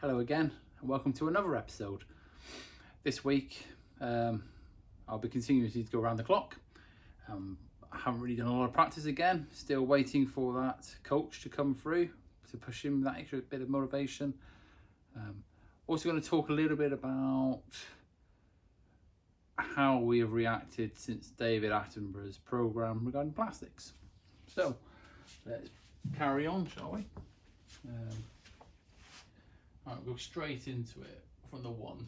Hello again and welcome to another episode. This week I'll be continuing to go around the clock. I haven't really done a lot of practice again, still waiting for that coach to come through to push him that extra bit of motivation. Also going to talk a little bit about how we have reacted since David Attenborough's programme regarding plastics. So let's carry on, shall we? Right, we'll go straight into it from the one.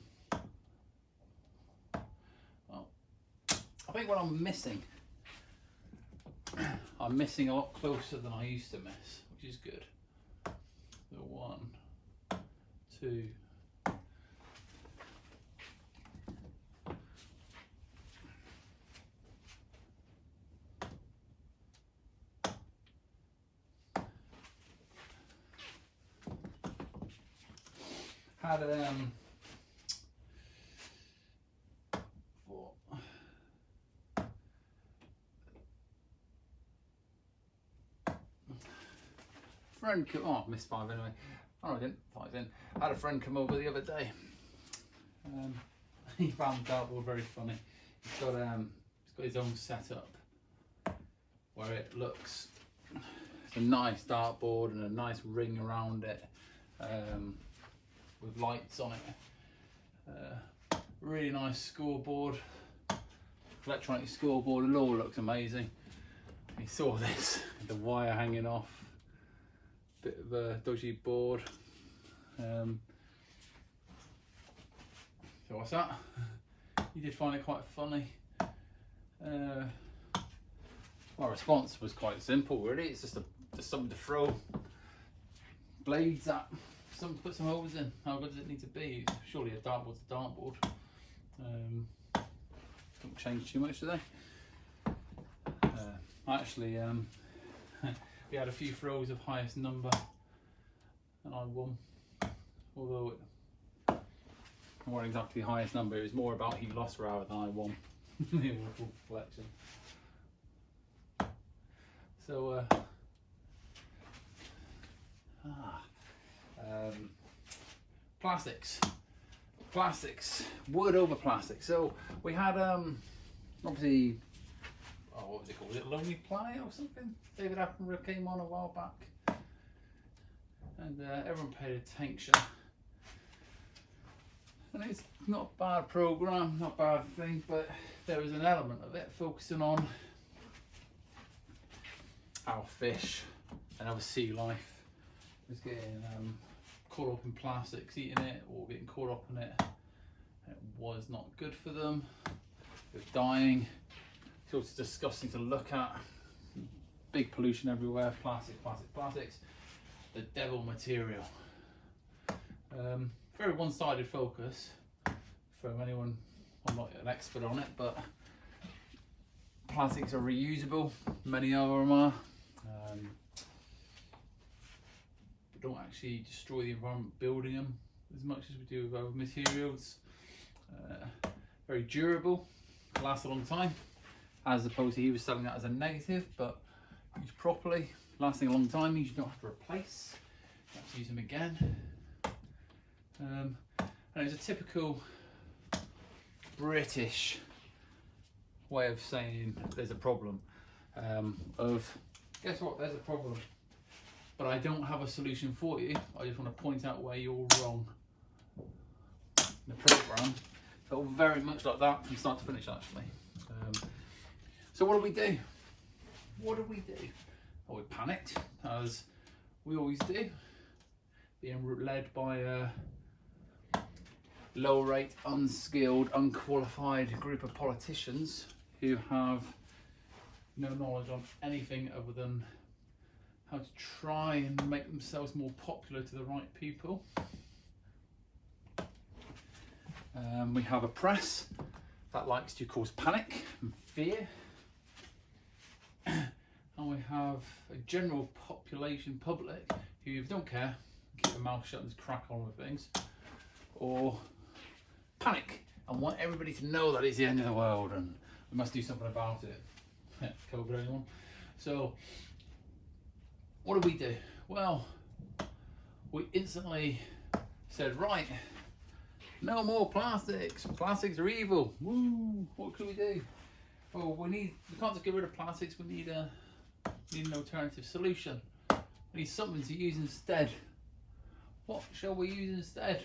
Well, I think what I'm missing a lot closer than I used to miss, which is good. The 1, 2. Had friend come, oh, I missed 5 anyway. Oh, I didn't, 5 in. I had a friend come over the other day. He found the dartboard very funny. He's got his own setup where it looks, it's a nice dartboard and a nice ring around it. With lights on it, really nice scoreboard, electronic scoreboard, it all looks amazing. He saw this, the wire hanging off, bit of a dodgy board. So what's that? He did find it quite funny. My response was quite simple really, it's just something to throw blades at. Put some holes in. How good does it need to be? Surely a dartboard's a dartboard. Don't change too much, do they? Actually, we had a few throws of highest number, and I won. Although it wasn't exactly the highest number, it was more about he lost rather than I won. In full collection. So. Plastics, wood over plastic. So we had obviously, what was it called? Was it Lonely Planet or something? David Attenborough came on a while back, and everyone paid attention. And it's not a bad programme, not a bad thing, but there was an element of it focusing on how fish and our sea life was getting caught up in plastics, eating it or getting caught up in it. It was not good for them. They were dying. It's also disgusting to look at. Big pollution everywhere. Plastics. The devil material. Very one-sided focus from anyone. I'm not an expert on it, but plastics are reusable. Many of them are. Don't actually destroy the environment building them as much as we do with other materials. Very durable, lasts a long time, as opposed to he was selling that as a negative, but used properly, lasting a long time means you don't have to replace, you have to use them again. And it's a typical British way of saying there's a problem, of guess what, there's a problem, but I don't have a solution for you. I just want to point out where you're wrong. The programme felt very much like that from start to finish, actually. So what do we do? Well, we panicked, as we always do, being led by a low-rate, unskilled, unqualified group of politicians who have no knowledge on anything other than how to try and make themselves more popular to the right people. We have a press that likes to cause panic and fear. And we have a general population, public, who don't care, keep their mouth shut and crack on with things, or panic and want everybody to know that it's the end of the world and we must do something about it. COVID, anyone? So what do? Well, we instantly said, right, no more plastics. Plastics are evil. Woo! What can we do? Well, we can't just get rid of plastics. We need an alternative solution. We need something to use instead. What shall we use instead?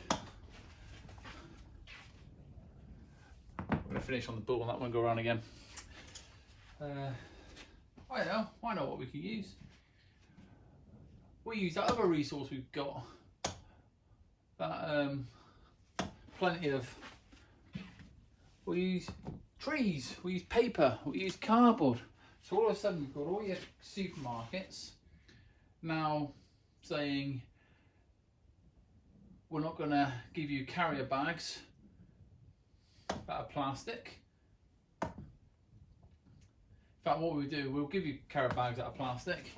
I'm going to finish on the bull on that one, go around again. I know what we can use. We use that other resource we've got. That plenty of. We use trees, we use paper, we use cardboard. So all of a sudden you've got all your supermarkets now saying, we're not going to give you carrier bags that are plastic. In fact, what we do, we'll give you carrier bags that are plastic,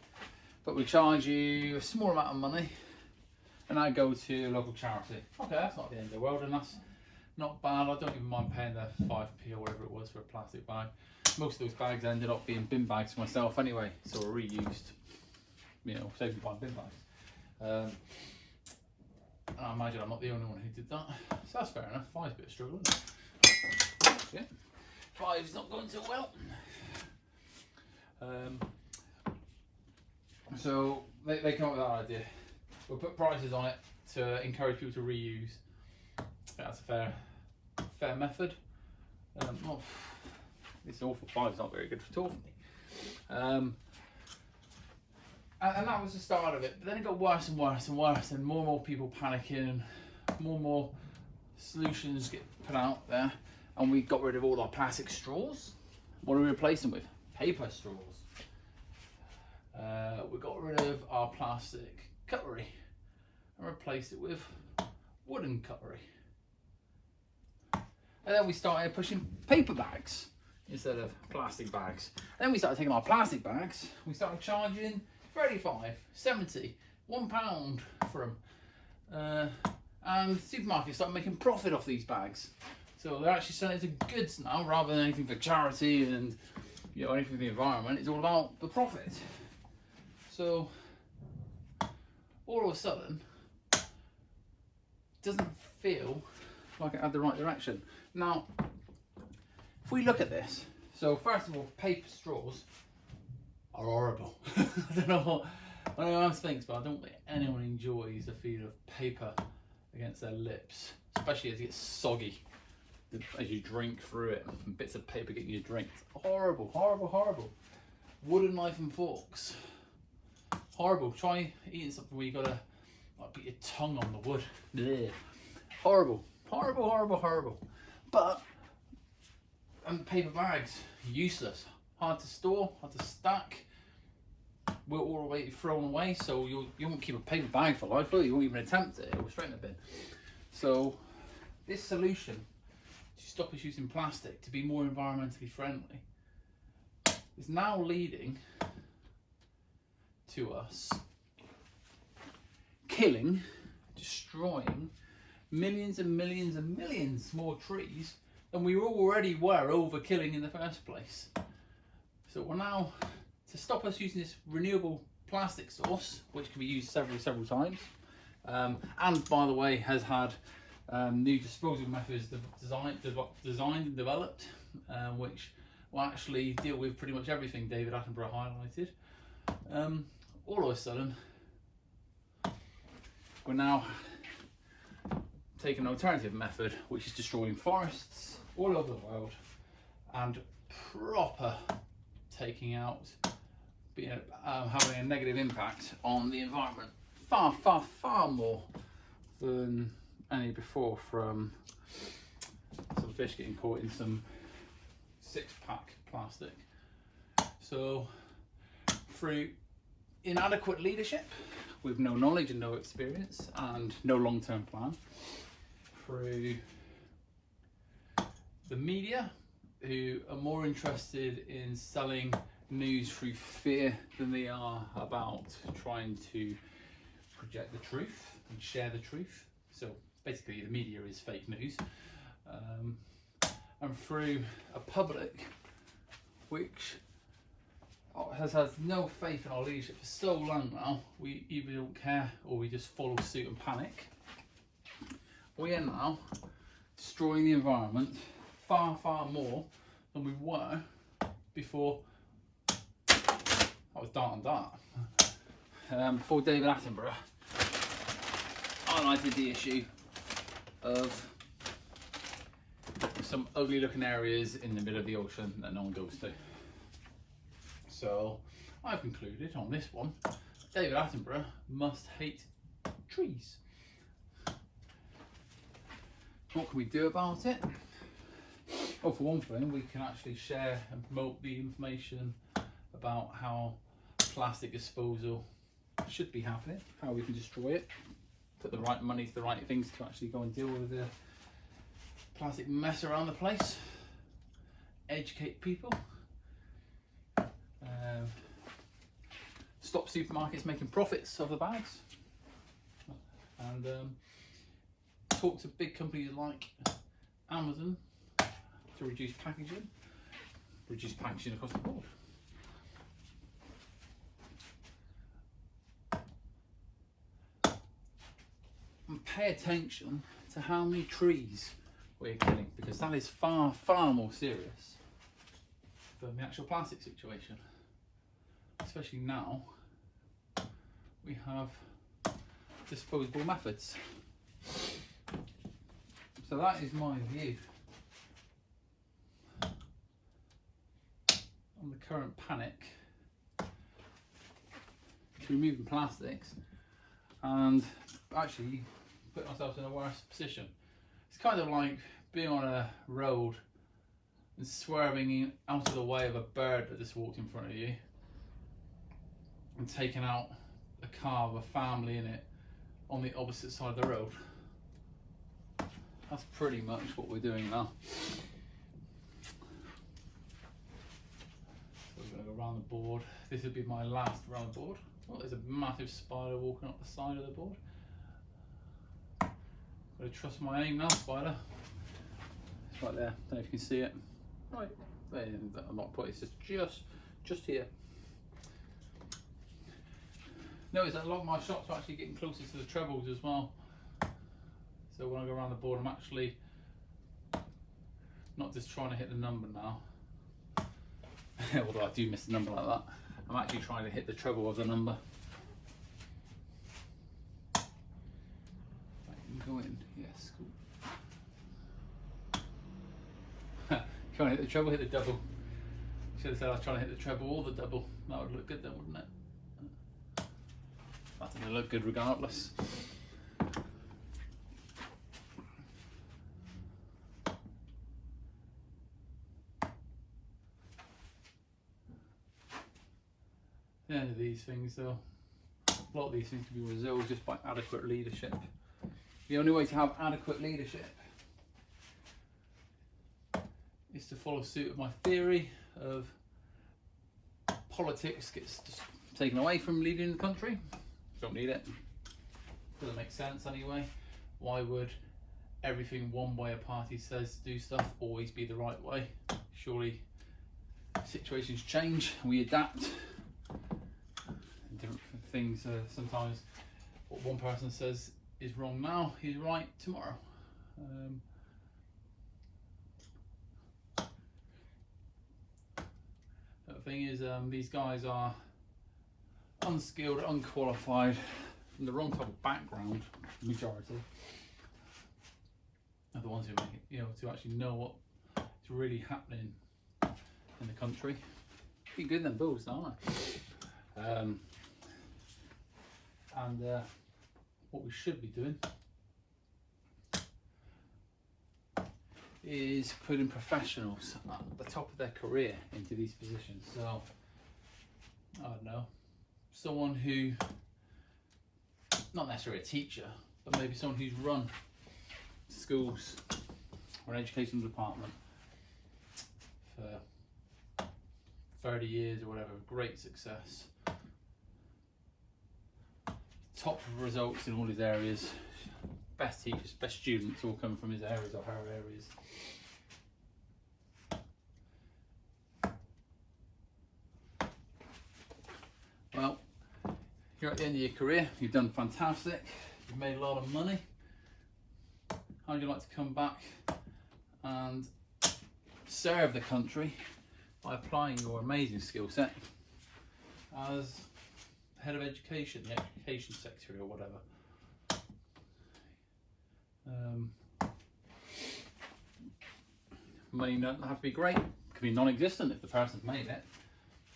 but we charge you a small amount of money, and I go to a local charity. Okay, that's not the end of the world, and that's not bad. I don't even mind paying the 5p or whatever it was for a plastic bag. Most of those bags ended up being bin bags for myself anyway, so we're reused. You know, saved me buying bin bags. And I imagine I'm not the only one who did that. So that's fair enough. 5's a bit of struggle, isn't it? Yeah. 5's not going so well. So they come up with that idea. We'll put prices on it to encourage people to reuse. I think that's a fair method. Well, it's awful. 5's not very good at all for me. And that was the start of it. But then it got worse and worse and worse, and more people panicking, and more solutions get put out there, and we got rid of all our plastic straws. What do we replace them with? Paper straws. We got rid of our plastic cutlery and replaced it with wooden cutlery. And then we started pushing paper bags instead of plastic bags. And then we started taking our plastic bags, we started charging 35, 70, £1 for them. And supermarkets started making profit off these bags. So they're actually selling it to goods now rather than anything for charity and anything for the environment. It's all about the profit. So all of a sudden, it doesn't feel like it had the right direction. Now, if we look at this, so first of all, paper straws are horrible. I don't know what anyone else thinks, but I don't think anyone enjoys the feel of paper against their lips, especially as it gets soggy as you drink through it, and bits of paper getting your drink. It's horrible, horrible, horrible. Wooden knife and forks, horrible. Try eating something where you gotta put your tongue on the wood. Blech. Horrible, horrible, horrible, horrible. But and paper bags, useless. Hard to store, hard to stack. We're all the way thrown away, so you won't keep a paper bag for life, will you? You won't even attempt it, it will straight in the bin. So this solution to stop us using plastic, to be more environmentally friendly, is now leading to us killing, destroying millions and millions and millions more trees than we already were overkilling in the first place. So we're now, to stop us using this renewable plastic source, which can be used several times, and by the way has had new disposal methods designed and developed, which will actually deal with pretty much everything David Attenborough highlighted. All of a sudden, we're now taking an alternative method, which is destroying forests all over the world and proper taking out, having a negative impact on the environment, far more than any before, from some fish getting caught in some 6-pack plastic. So through inadequate leadership, with no knowledge and no experience and no long-term plan, through the media, who are more interested in selling news through fear than they are about trying to project the truth and share the truth. So basically the media is fake news. And through a public which has had no faith in our leadership for so long now, we either don't care or we just follow suit and panic. We are now destroying the environment far, far more than we were before. That was Dart and Dart. Before David Attenborough highlighted the issue of some ugly looking areas in the middle of the ocean that no one goes to. So I've concluded on this one, David Attenborough must hate trees. What can we do about it? Well, for one thing, we can actually share and promote the information about how plastic disposal should be happening, how we can destroy it, put the right money to the right things to actually go and deal with the plastic mess around the place, educate people, stop supermarkets making profits off the bags, and talk to big companies like Amazon to reduce packaging across the board. And pay attention to how many trees we're killing, because that is far, far more serious than the actual plastic situation. Especially now, we have disposable methods. So that is my view on the current panic to removing plastics and actually put ourselves in a worse position. It's kind of like being on a road and swerving out of the way of a bird that just walked in front of you and taking out a car with a family in it on the opposite side of the road. That's pretty much what we're doing now. So we're going to go around the board. This will be my last round board. Oh, there's a massive spider walking up the side of the board. Got to trust my aim now, spider. It's right there. Don't know if you can see it. Right there. I'm not putting it. It's just here. Notice that a lot of my shots are actually getting closer to the trebles as well. So when I go around the board, I'm actually not just trying to hit the number now. Although I do miss the number like that. I'm actually trying to hit the treble of the number. Right, you can go in. Yes, cool. Trying to hit the treble, hit the double. Should have said I was trying to hit the treble or the double. That would look good then, wouldn't it? That's going to look good regardless. The end of these things though, a lot of these things can be resolved just by adequate leadership. The only way to have adequate leadership is to follow suit with my theory of politics gets just taken away from leading the country. Don't need it. Doesn't make sense anyway. Why would everything one way a party says to do stuff always be the right way? Surely situations change, we adapt. Different things, sometimes what one person says is wrong now, he's right tomorrow. The thing is, these guys are unskilled, unqualified, from the wrong type of background, majority. Are the ones who make it, to actually know what is really happening in the country. Pretty good them bulls, aren't they? And what we should be doing is putting professionals at the top of their career into these positions. So, I don't know, someone who, not necessarily a teacher, but maybe someone who's run schools or an educational department for 30 years or whatever, great success. Top results in all his areas, best teachers, best students all come from his areas or her areas. Well, you're at the end of your career, you've done fantastic, you've made a lot of money, how would you like to come back and serve the country by applying your amazing skill set as head of education, the education secretary or whatever. May not have to be great, it could be non-existent if the person's made it.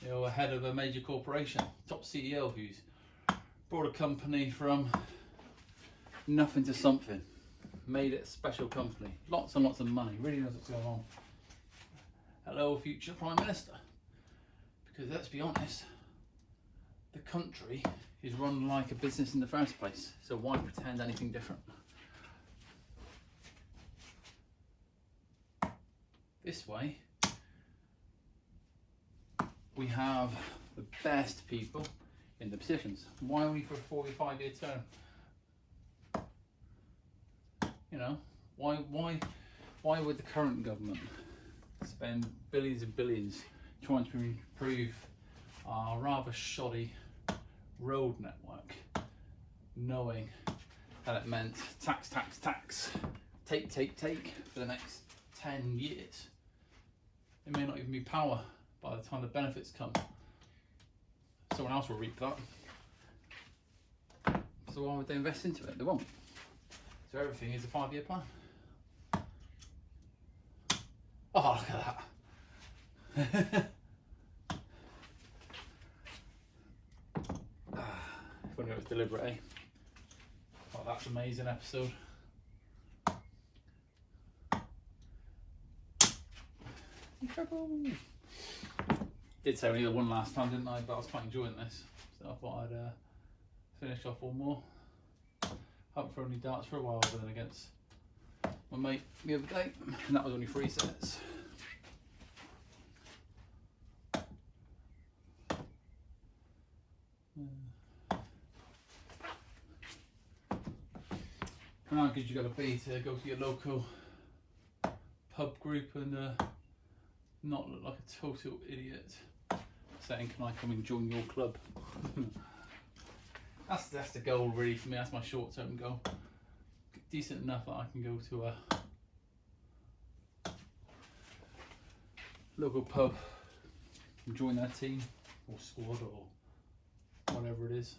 You're head of a major corporation, top CEO who's brought a company from nothing to something, made it a special company, lots and lots of money, really knows what's going on. Hello, future Prime Minister. Because let's be honest, the country is run like a business in the first place, so why pretend anything different? This way, we have the best people in the positions. Why only for a 45-year term? You know, why would the current government spend billions and billions trying to improve our rather shoddy road network, knowing that it meant tax, take for the next 10 years? There may not even be power by the time the benefits come. Someone else will reap that. So why would they invest into it? They won't. So everything is a 5-year plan. Oh, look at that. If only it was deliberate, eh? Oh, that's an amazing episode. Trouble. Did say only the one last time, didn't I? But I was quite enjoying this, so I thought I'd finish off one more. Haven't thrown any darts for a while, other than against my mate the other day, and that was only 3 sets. And how good you got to be to go to your local pub group and not look like a total idiot saying, "Can I come and join your club?" That's the goal really for me. That's my short-term goal. Decent enough that I can go to a local pub and join their team or squad or whatever it is.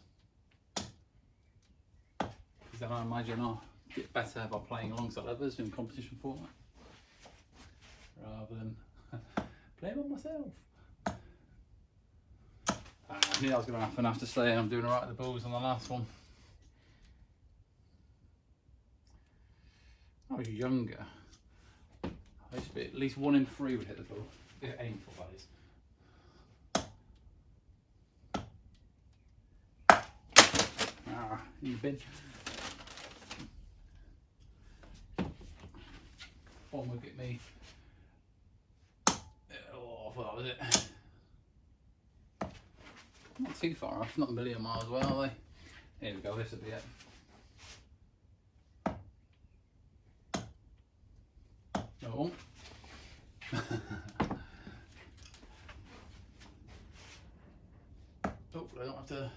Because then I imagine I'll get better by playing alongside others in competition format rather than playing on myself. I knew that was going to happen after saying I'm doing alright at the balls on the last one. When I was younger, I used to be at least 1 in 3 would hit the ball. Aim for, that is. In the bin. One would get me. Oh, I thought that was it. Not too far off, not a million miles away, are they? Here we go, this will be it. No, it won't. Hopefully I don't have to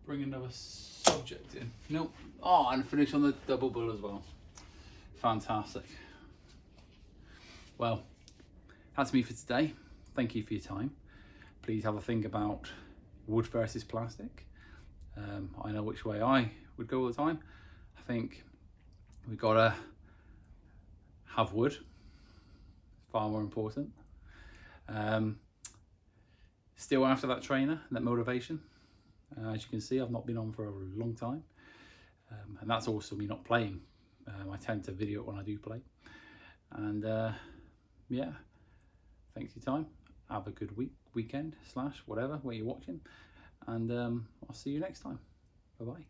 bring another subject in. Nope. Oh, and finish on the double bull as well. Fantastic. Well, that's me for today. Thank you for your time. Please have a think about wood versus plastic. I know which way I would go all the time. I think we've got to have wood. It's far more important. Still after that trainer and that motivation. As you can see, I've not been on for a long time. And that's also me not playing. I tend to video it when I do play. And yeah, thanks for your time. Have a good weekend / whatever, where you're watching. And I'll see you next time. Bye-bye.